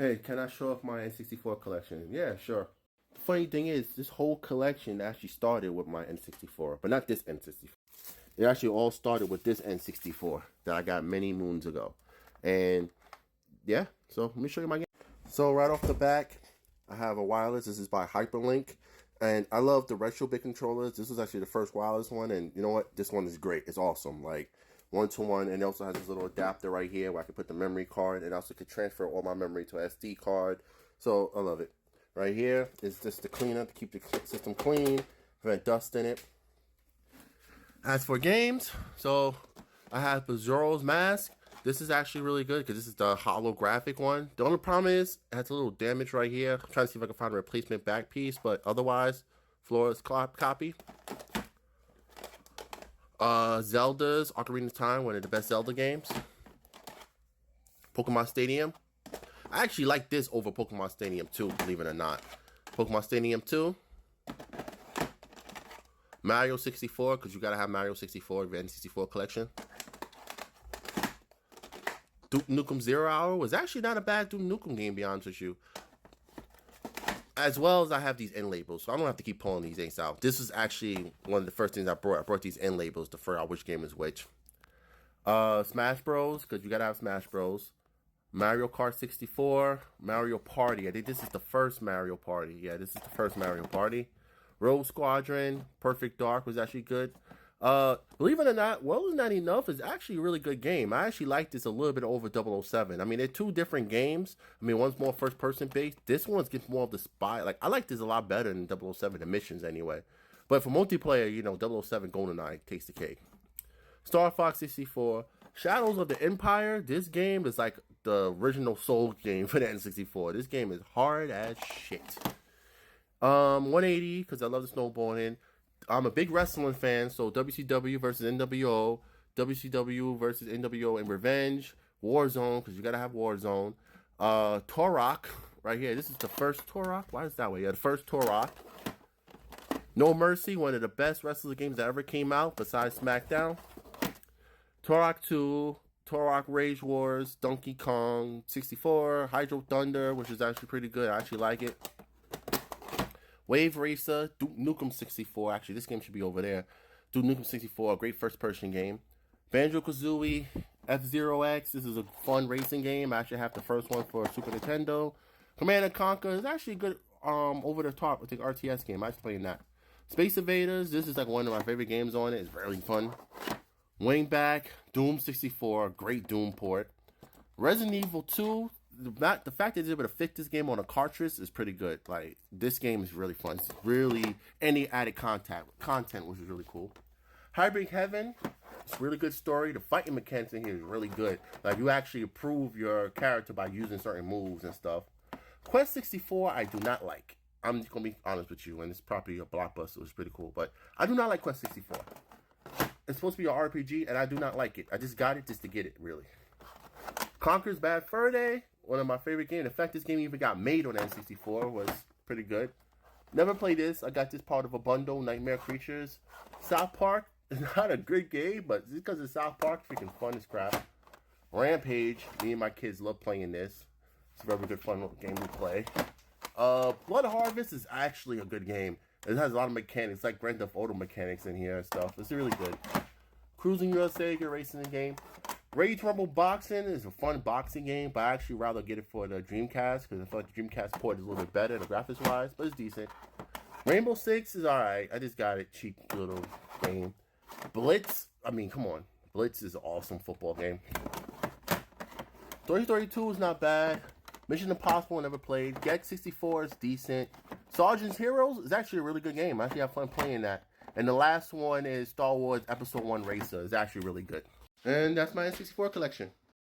Hey, can I show off my N64 collection? Yeah, sure. The funny thing is, this whole collection actually started with my N64, but not this N64. It actually all started with this N64 that I got many moons ago. And yeah, so let me show you my game. So right off the back, I have a wireless. This is by Hyperlink. And I love the retro bit controllers. This was actually the first wireless one. And you know what? This one is great. It's awesome. Like one-to-one. And it also has this little adapter right here where I can put the memory card. And also could transfer all my memory to an SD card. So I love it. Right here is just the cleaner to keep the system clean. Prevent dust in it. As for games, so I have Majora's Mask. This is actually really good because this is the holographic one. The only problem is it has a little damage right here. I'm trying to see if I can find a replacement back piece, but otherwise, flawless copy. Zelda's Ocarina of Time, one of the best Zelda games. Pokemon Stadium. I actually like this over Pokemon Stadium 2, believe it or not. Pokemon Stadium 2. Mario 64, because you gotta have Mario 64 in your N64 collection. Duke Nukem 0 Hour was actually not a bad Duke Nukem game, to be honest with you. As well as I have these end labels, so I don't have to keep pulling these things out. This is actually one of the first things I brought. I brought these end labels to figure out which game is which. Smash Bros, because you gotta have Smash Bros. Mario Kart 64, Mario Party. I think this is the first Mario Party. Yeah, this is the first Mario Party. Rogue Squadron, Perfect Dark was actually good. Believe it or not, Well Is Not Enough is actually a really good game. I actually like this a little bit over 007. I mean, they're two different games. I mean, one's more first-person based. This one's gets more of the spy. Like, I like this a lot better than 007, the missions anyway. But for multiplayer, you know, 007 GoldenEye takes the cake. Star Fox 64. Shadows of the Empire. This game is like the original Soul game for the N64. This game is hard as shit. 180, because I love the snowboarding. I'm a big wrestling fan, so WCW versus NWO, WCW versus NWO and Revenge, Warzone, because you gotta have Warzone. Turok, right here. This is the first Turok. Why is that way? Yeah, the first Turok. No Mercy, one of the best wrestling games that ever came out, besides SmackDown. Turok 2, Turok Rage Wars, Donkey Kong 64, Hydro Thunder, which is actually pretty good. I actually like it. Wave Racer, Duke Nukem 64. Actually, this game should be over there. Duke Nukem 64, a great first-person game. Banjo-Kazooie, F-Zero X. This is a fun racing game. I actually have the first one for Super Nintendo. Command & Conquer is actually a good over-the-top, I think, RTS game. I was playing that. Space Invaders. This is like one of my favorite games on it. It's really fun. Wingback, Doom 64, great Doom port. Resident Evil 2. The fact that they're able to fit this game on a cartridge is pretty good. Like, this game is really fun. It's really any added content, which is really cool. Hybrid Heaven, it's a really good story. The fighting mechanics in here is really good. Like, you actually improve your character by using certain moves and stuff. Quest 64, I do not like. I'm just gonna be honest with you, and it's probably a blockbuster, which is pretty cool. But I do not like Quest 64. It's supposed to be an RPG, and I do not like it. I just got it just to get it, really. Conker's Bad Fur Day, one of my favorite games. In fact, this game even got made on N64, was pretty good. Never played this. I got this part of a bundle, Nightmare Creatures. South Park is not a good game, but just because it's South Park, freaking fun as crap. Rampage, me and my kids love playing this. It's a very good fun game to play. Blood Harvest is actually a good game. It has a lot of mechanics, like Grand Theft Auto mechanics in here and stuff. It's really good. Cruising USA, good racing game. Rage Rumble Boxing is a fun boxing game, but I actually rather get it for the Dreamcast because I feel like the Dreamcast port is a little bit better, the graphics wise, but it's decent. Rainbow Six is alright. I just got it, cheap little game. Blitz, I mean, come on. Blitz is an awesome football game. 3032 is not bad. Mission Impossible, I never played. Get 64 is decent. Sergeant's Heroes is actually a really good game. I actually have fun playing that. And the last one is Star Wars Episode 1 Racer. It's actually really good. And that's my N64 collection.